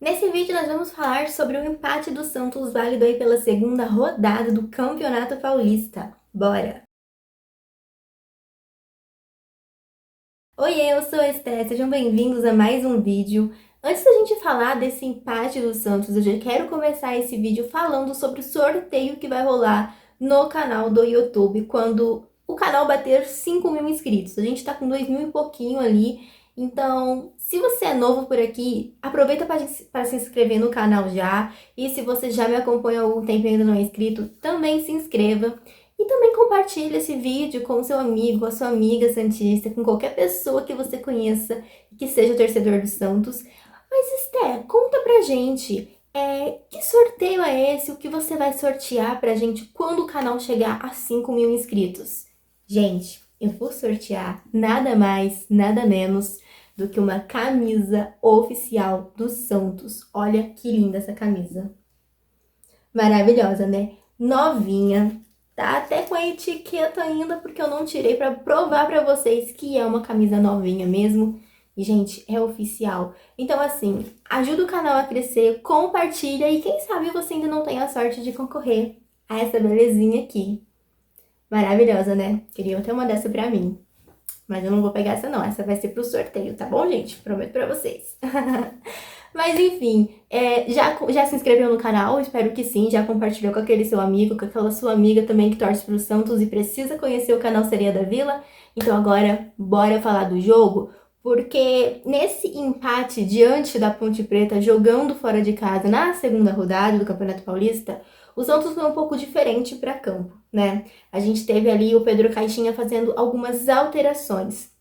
Nesse vídeo nós vamos falar sobre o empate do Santos válido aí pela segunda rodada do Campeonato Paulista. Bora! Oiê, eu sou a Esté, sejam bem-vindos a mais um vídeo. Antes da gente falar desse empate do Santos, eu já quero começar esse vídeo falando sobre o sorteio que vai rolar no canal do YouTube quando o canal bater 5.000 inscritos. A gente tá com 2.000 e pouquinho ali, então se você é novo por aqui, aproveita para se inscrever no canal já. E se você já me acompanha há algum tempo e ainda não é inscrito, também se inscreva. E também compartilhe esse vídeo com o seu amigo, a sua amiga santista, com qualquer pessoa que você conheça que seja torcedor do Santos. Mas, Esté, conta pra gente, que sorteio é esse? O que você vai sortear pra gente quando o canal chegar a 5.000 inscritos? Gente, eu vou sortear nada mais, nada menos do que uma camisa oficial do Santos. Olha que linda essa camisa. Maravilhosa, né? Novinha. Tá até com a etiqueta ainda, porque eu não tirei pra provar pra vocês que é uma camisa novinha mesmo. E, gente, é oficial. Então, assim, ajuda o canal a crescer, compartilha e quem sabe você ainda não tem a sorte de concorrer a essa belezinha aqui. Maravilhosa, né? Queria até uma dessa pra mim. Mas eu não vou pegar essa não, essa vai ser pro sorteio, tá bom, gente? Prometo pra vocês. Mas enfim, já se inscreveu no canal? Espero que sim, já compartilhou com aquele seu amigo, com aquela sua amiga também que torce pro Santos e precisa conhecer o canal Sereia da Vila? Então agora, bora falar do jogo? Porque nesse empate diante da Ponte Preta, jogando fora de casa na segunda rodada do Campeonato Paulista, o Santos foi um pouco diferente para campo, né? A gente teve ali o Pedro Caixinha fazendo algumas alterações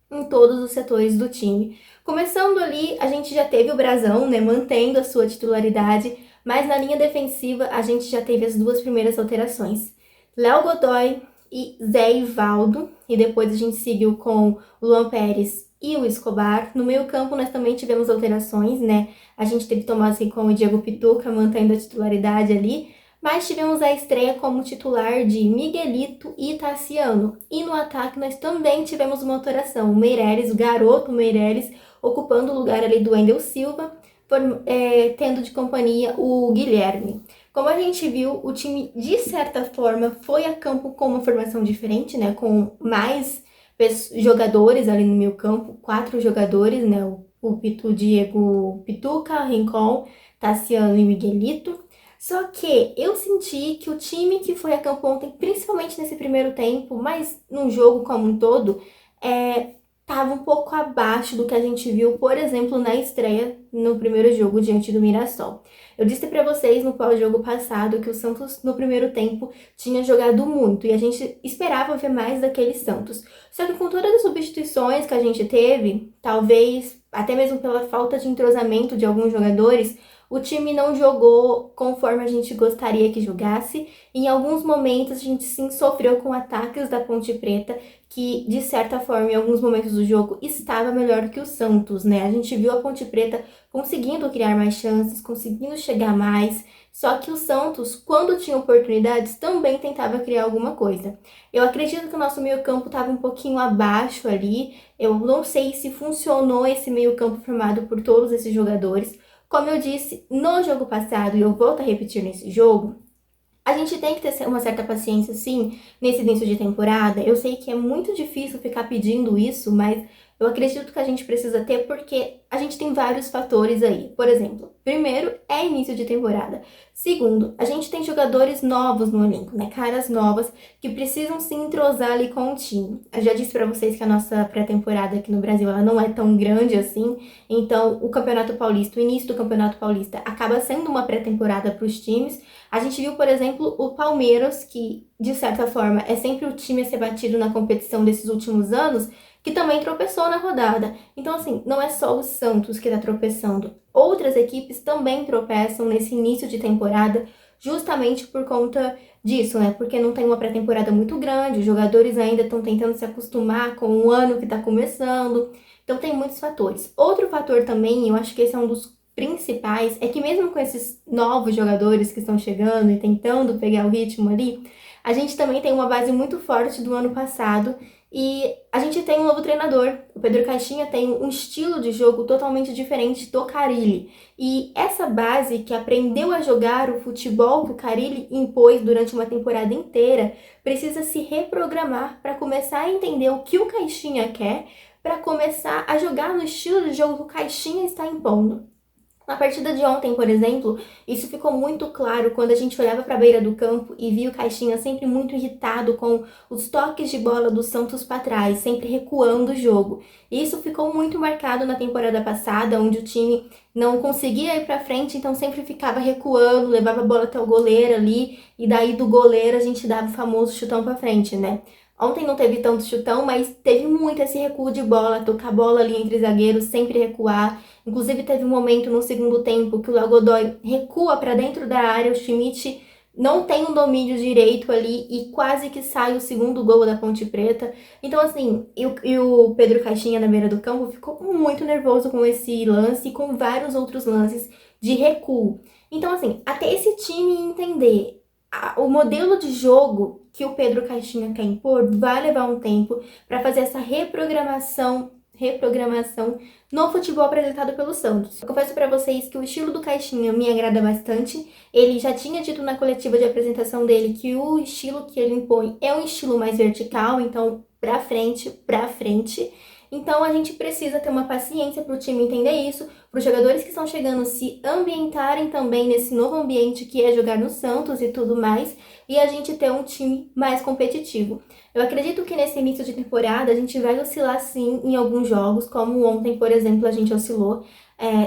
em todos os setores do time. Começando ali, a gente já teve o Brazão, né, mantendo a sua titularidade, mas na linha defensiva a gente já teve as duas primeiras alterações. Léo Godoy e Zé Ivaldo, e depois a gente seguiu com o Luan Pérez e o Escobar. No meio-campo nós também tivemos alterações, né? A gente teve Tomás Rincon e Diego Pituca mantendo a titularidade ali, mas tivemos a estreia como titular de Miguelito e Tassiano. E no ataque nós também tivemos uma alteração. O Meireles, o garoto Meireles, ocupando o lugar ali do Wendel Silva, tendo de companhia o Guilherme. Como a gente viu, o time, de certa forma, foi a campo com uma formação diferente, né? Com mais jogadores ali no meio campo, 4 jogadores, né? O Diego Pituca, Rincon, Tassiano e Miguelito. Só que eu senti que o time que foi a campo ontem, principalmente nesse primeiro tempo, mas num jogo como um todo, estava um pouco abaixo do que a gente viu, por exemplo, na estreia no primeiro jogo diante do Mirassol. Eu disse para vocês no pós-jogo passado que o Santos no primeiro tempo tinha jogado muito e a gente esperava ver mais daquele Santos. Só que com todas as substituições que a gente teve, talvez até mesmo pela falta de entrosamento de alguns jogadores, o time não jogou conforme a gente gostaria que jogasse. Em alguns momentos a gente sim sofreu com ataques da Ponte Preta, que de certa forma em alguns momentos do jogo estava melhor que o Santos, né? A gente viu a Ponte Preta conseguindo criar mais chances, conseguindo chegar mais, só que o Santos, quando tinha oportunidades, também tentava criar alguma coisa. Eu acredito que o nosso meio-campo estava um pouquinho abaixo ali. Eu não sei se funcionou esse meio-campo formado por todos esses jogadores. Como eu disse no jogo passado, e eu volto a repetir nesse jogo, a gente tem que ter uma certa paciência, sim, nesse início de temporada. Eu sei que é muito difícil ficar pedindo isso, mas eu acredito que a gente precisa ter porque a gente tem vários fatores aí. Por exemplo, primeiro é início de temporada. Segundo, a gente tem jogadores novos no elenco, né? Caras novas que precisam se entrosar ali com o time. Eu já disse pra vocês que a nossa pré-temporada aqui no Brasil ela não é tão grande assim. Então, o Campeonato Paulista, o início do Campeonato Paulista acaba sendo uma pré-temporada para os times. A gente viu, por exemplo, o Palmeiras, que de certa forma é sempre o time a ser batido na competição desses últimos anos, que também tropeçou na rodada. Então, assim, não é só o Santos que está tropeçando. Outras equipes também tropeçam nesse início de temporada, justamente por conta disso, né? Porque não tem uma pré-temporada muito grande, os jogadores ainda estão tentando se acostumar com o ano que está começando. Então, tem muitos fatores. Outro fator também, eu acho que esse é um dos principais, é que mesmo com esses novos jogadores que estão chegando e tentando pegar o ritmo ali, a gente também tem uma base muito forte do ano passado E a gente tem um novo treinador. O Pedro Caixinha tem um estilo de jogo totalmente diferente do Carille. E essa base que aprendeu a jogar o futebol que o Carille impôs durante uma temporada inteira precisa se reprogramar para começar a entender o que o Caixinha quer, para começar a jogar no estilo de jogo que o Caixinha está impondo. Na partida de ontem, por exemplo, isso ficou muito claro quando a gente olhava para a beira do campo e via o Caixinha sempre muito irritado com os toques de bola do Santos para trás, sempre recuando o jogo. E isso ficou muito marcado na temporada passada, onde o time não conseguia ir para frente, então sempre ficava recuando, levava a bola até o goleiro ali, e daí do goleiro a gente dava o famoso chutão para frente, né? Ontem não teve tanto chutão, mas teve muito esse recuo de bola, tocar a bola ali entre zagueiros, sempre recuar. Inclusive teve um momento no segundo tempo que o Léo Godoy recua para dentro da área, o Schmidt não tem um domínio direito ali e quase que sai o segundo gol da Ponte Preta. Então assim, o Pedro Caixinha na beira do campo ficou muito nervoso com esse lance e com vários outros lances de recuo. Então assim, até esse time entender o modelo de jogo que o Pedro Caixinha quer impor vai levar um tempo para fazer essa reprogramação no futebol apresentado pelo Santos. Eu confesso para vocês que o estilo do Caixinha me agrada bastante. Ele já tinha dito na coletiva de apresentação dele que o estilo que ele impõe é um estilo mais vertical, então pra frente, pra frente. Então a gente precisa ter uma paciência para o time entender isso, para os jogadores que estão chegando se ambientarem também nesse novo ambiente que é jogar no Santos e tudo mais, e a gente ter um time mais competitivo. Eu acredito que nesse início de temporada a gente vai oscilar sim em alguns jogos, como ontem, por exemplo, a gente oscilou.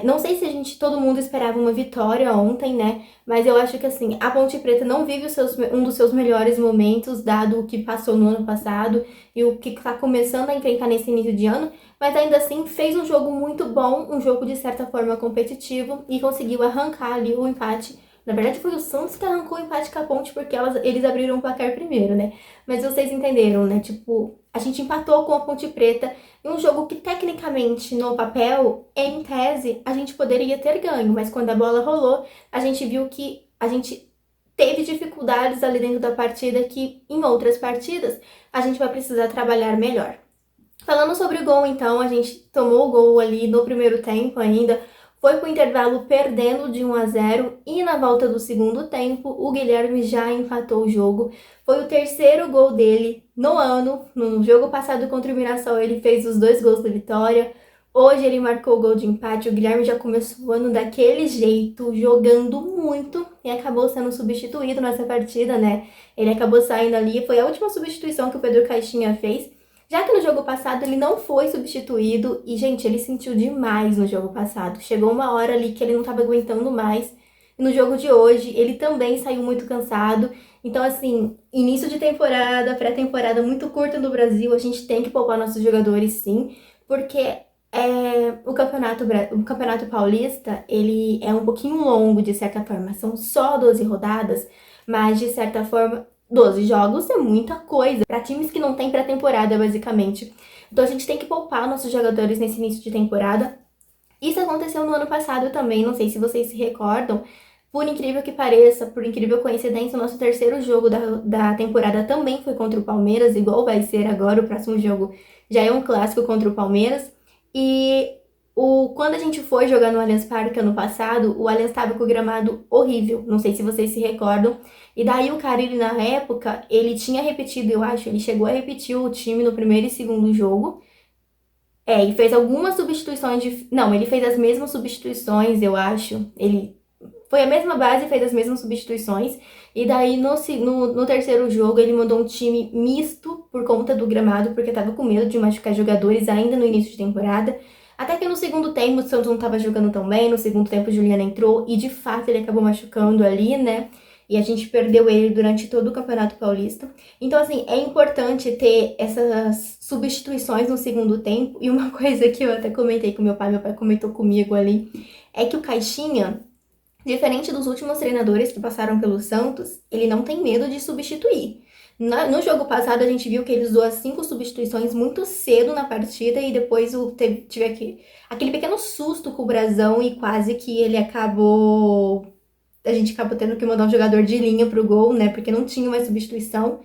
Não sei se todo mundo esperava uma vitória ontem, né? Mas eu acho que assim, a Ponte Preta não vive um dos seus melhores momentos, dado o que passou no ano passado e o que está começando a enfrentar nesse início de ano, mas ainda assim fez um jogo muito bom, um jogo de certa forma competitivo e conseguiu arrancar ali o empate. Na verdade foi o Santos que arrancou o empate com a Ponte porque eles abriram o placar primeiro, né? Mas vocês entenderam, né? Tipo, a gente empatou com a Ponte Preta em um jogo que tecnicamente, no papel, em tese, a gente poderia ter ganho, mas quando a bola rolou, a gente viu que a gente teve dificuldades ali dentro da partida que em outras partidas a gente vai precisar trabalhar melhor. Falando sobre o gol, então, a gente tomou o gol ali no primeiro tempo ainda, foi pro intervalo perdendo de 1-0 e na volta do segundo tempo o Guilherme já empatou o jogo. Foi o terceiro gol dele no ano. No jogo passado contra o Mirassol ele fez os 2 gols da vitória. Hoje ele marcou o gol de empate. O Guilherme já começou o ano daquele jeito, jogando muito e acabou sendo substituído nessa partida, né? Ele acabou saindo ali, foi a última substituição que o Pedro Caixinha fez. Já que no jogo passado ele não foi substituído e, gente, ele sentiu demais no jogo passado. Chegou uma hora ali que ele não estava aguentando mais. E no jogo de hoje ele também saiu muito cansado. Então, assim, início de temporada, pré-temporada muito curta no Brasil, a gente tem que poupar nossos jogadores sim, porque o campeonato paulista, ele é um pouquinho longo de certa forma. São só 12 rodadas, mas de certa forma 12 jogos é muita coisa para times que não têm pré-temporada, basicamente. Então a gente tem que poupar nossos jogadores nesse início de temporada. Isso aconteceu no ano passado também, não sei se vocês se recordam. Por incrível que pareça, por incrível coincidência, o nosso terceiro jogo da temporada também foi contra o Palmeiras, igual vai ser agora, o próximo jogo já é um clássico contra o Palmeiras. E quando a gente foi jogar no Allianz Parque ano passado, o Allianz estava com o gramado horrível, não sei se vocês se recordam. E daí o Carille, na época, ele tinha repetido, eu acho, ele chegou a repetir o time no primeiro e segundo jogo. E fez algumas substituições Não, ele fez as mesmas substituições, eu acho. Ele foi a mesma base e fez as mesmas substituições. E daí, no terceiro jogo, ele mandou um time misto por conta do gramado, porque tava com medo de machucar jogadores ainda no início de temporada. Até que no segundo tempo, o Santos não tava jogando tão bem. No segundo tempo, o Juliano entrou e, de fato, ele acabou machucando ali, né? E a gente perdeu ele durante todo o Campeonato Paulista. Então, assim, é importante ter essas substituições no segundo tempo. E uma coisa que eu até comentei com meu pai comentou comigo ali, é que o Caixinha, diferente dos últimos treinadores que passaram pelo Santos, ele não tem medo de substituir. No jogo passado, a gente viu que ele usou as 5 substituições muito cedo na partida e depois tive aquele pequeno susto com o Brasão e quase que a gente acabou tendo que mandar um jogador de linha pro gol, né? Porque não tinha mais substituição.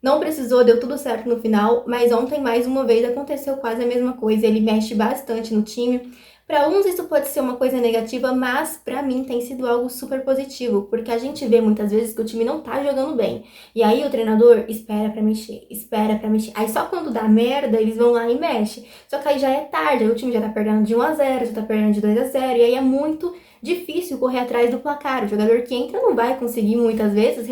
Não precisou, deu tudo certo no final, mas ontem mais uma vez aconteceu quase a mesma coisa. Ele mexe bastante no time. Para uns isso pode ser uma coisa negativa, mas para mim tem sido algo super positivo, porque a gente vê muitas vezes que o time não tá jogando bem. E aí o treinador espera pra mexer, espera pra mexer. Aí só quando dá merda, eles vão lá e mexem. Só que aí já é tarde, aí o time já tá perdendo de 1-0, já tá perdendo de 2-0, e aí é muito difícil correr atrás do placar. O jogador que entra não vai conseguir muitas vezes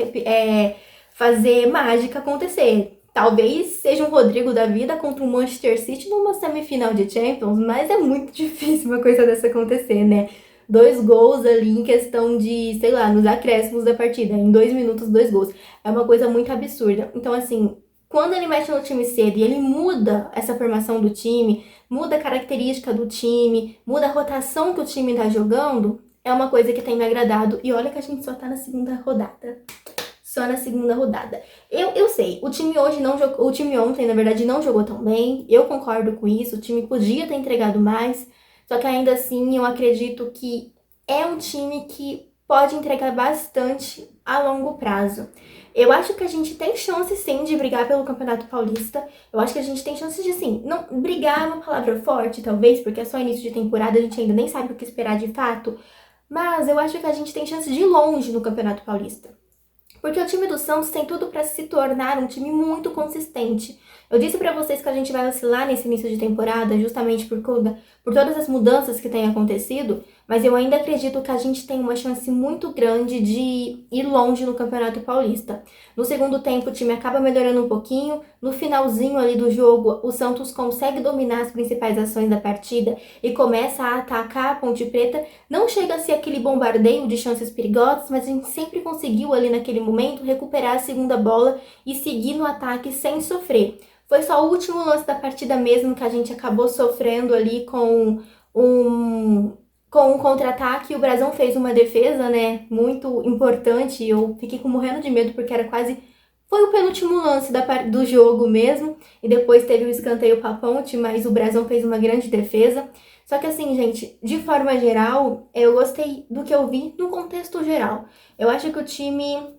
fazer mágica acontecer. Talvez seja um Rodrigo da vida contra um Manchester City numa semifinal de Champions, mas é muito difícil uma coisa dessa acontecer, né? 2 gols ali em questão de, sei lá, nos acréscimos da partida. Em 2 minutos, 2 gols. É uma coisa muito absurda. Então, assim, quando ele mexe no time cedo e ele muda essa formação do time, muda a característica do time, muda a rotação que o time tá jogando, é uma coisa que tem me agradado. E olha que a gente só tá na segunda rodada. Só na segunda rodada. Eu sei, o time hoje não jogou, o time ontem, na verdade, não jogou tão bem. Eu concordo com isso, o time podia ter entregado mais, só que ainda assim eu acredito que é um time que pode entregar bastante a longo prazo. Eu acho que a gente tem chance sim de brigar pelo Campeonato Paulista. Eu acho que a gente tem chance de sim, não brigar é uma palavra forte, talvez, porque é só início de temporada, a gente ainda nem sabe o que esperar de fato. Mas eu acho que a gente tem chance de ir longe no Campeonato Paulista. Porque o time do Santos tem tudo para se tornar um time muito consistente. Eu disse para vocês que a gente vai oscilar nesse início de temporada, justamente por todas as mudanças que têm acontecido, mas eu ainda acredito que a gente tem uma chance muito grande de ir longe no Campeonato Paulista. No segundo tempo, o time acaba melhorando um pouquinho, no finalzinho ali do jogo, o Santos consegue dominar as principais ações da partida e começa a atacar a Ponte Preta. Não chega a ser aquele bombardeio de chances perigosas, mas a gente sempre conseguiu ali naquele momento recuperar a segunda bola e seguir no ataque sem sofrer. Foi só o último lance da partida mesmo que a gente acabou sofrendo ali com um contra-ataque. O Brasão fez uma defesa, né, muito importante. Eu fiquei morrendo de medo porque era quase... Foi o penúltimo lance do jogo mesmo. E depois teve o escanteio pra Ponte, mas o Brasão fez uma grande defesa. Só que assim, gente, de forma geral, eu gostei do que eu vi no contexto geral. Eu acho que o time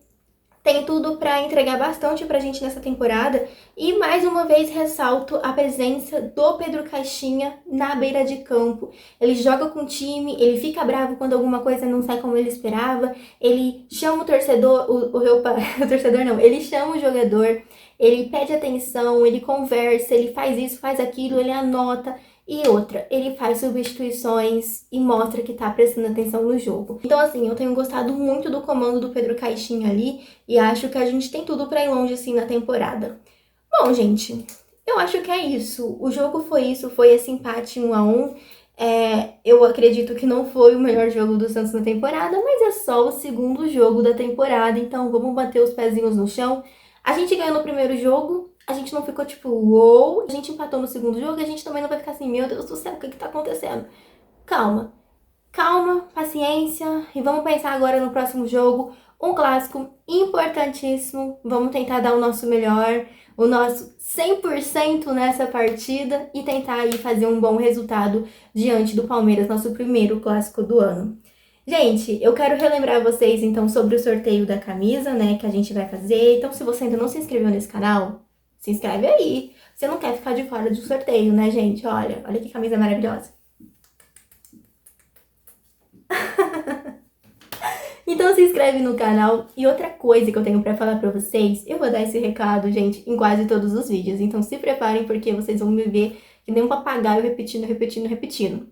tem tudo para entregar bastante pra gente nessa temporada. E mais uma vez ressalto a presença do Pedro Caixinha na beira de campo. Ele joga com o time, ele fica bravo quando alguma coisa não sai como ele esperava. Ele chama o torcedor, o torcedor não, ele chama o jogador, ele pede atenção, ele conversa, ele faz isso, faz aquilo, ele anota. E outra, ele faz substituições e mostra que tá prestando atenção no jogo. Então, assim, eu tenho gostado muito do comando do Pedro Caixinha ali e acho que a gente tem tudo pra ir longe, assim, na temporada. Bom, gente, eu acho que é isso. O jogo foi isso, foi esse empate 1-1. Eu acredito que não foi o melhor jogo do Santos na temporada, mas é só o segundo jogo da temporada, então vamos bater os pezinhos no chão. A gente ganhou no primeiro jogo, a gente não ficou tipo, uou, a gente empatou no segundo jogo e a gente também não vai ficar assim, meu Deus do céu, o que tá acontecendo? Calma, calma, paciência e vamos pensar agora no próximo jogo, um clássico importantíssimo, vamos tentar dar o nosso melhor, o nosso 100% nessa partida e tentar aí fazer um bom resultado diante do Palmeiras, nosso primeiro clássico do ano. Gente, eu quero relembrar vocês então sobre o sorteio da camisa, né, que a gente vai fazer. Então, se você ainda não se inscreveu nesse canal, se inscreve aí. Você não quer ficar de fora do sorteio, né, gente? Olha que camisa maravilhosa. Então se inscreve no canal. E outra coisa que eu tenho pra falar pra vocês, eu vou dar esse recado, gente, em quase todos os vídeos. Então se preparem porque vocês vão me ver que nem um papagaio repetindo, repetindo, repetindo.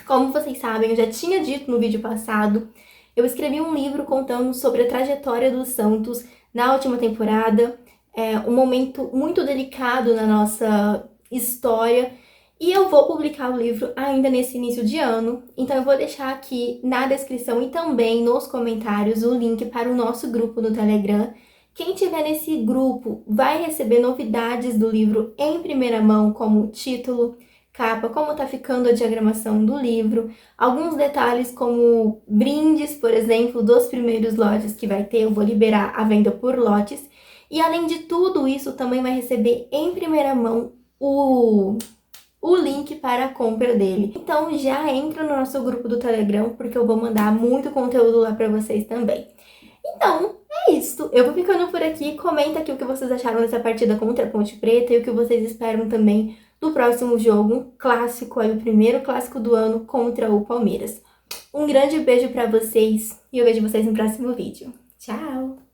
Como vocês sabem, eu já tinha dito no vídeo passado, eu escrevi um livro contando sobre a trajetória do Santos na última temporada. É um momento muito delicado na nossa história. E eu vou publicar o livro ainda nesse início de ano, então eu vou deixar aqui na descrição e também nos comentários o link para o nosso grupo no Telegram. Quem tiver nesse grupo vai receber novidades do livro em primeira mão, como título, capa, como tá ficando a diagramação do livro, alguns detalhes como brindes, por exemplo, dos primeiros lotes que vai ter, eu vou liberar a venda por lotes. E além de tudo isso, também vai receber em primeira mão o link para a compra dele. Então já entra no nosso grupo do Telegram, porque eu vou mandar muito conteúdo lá para vocês também. Então, é isso. Eu vou ficando por aqui. Comenta aqui o que vocês acharam dessa partida contra a Ponte Preta e o que vocês esperam também do próximo jogo, um clássico aí, o primeiro clássico do ano contra o Palmeiras. Um grande beijo pra vocês e eu vejo vocês no próximo vídeo. Tchau!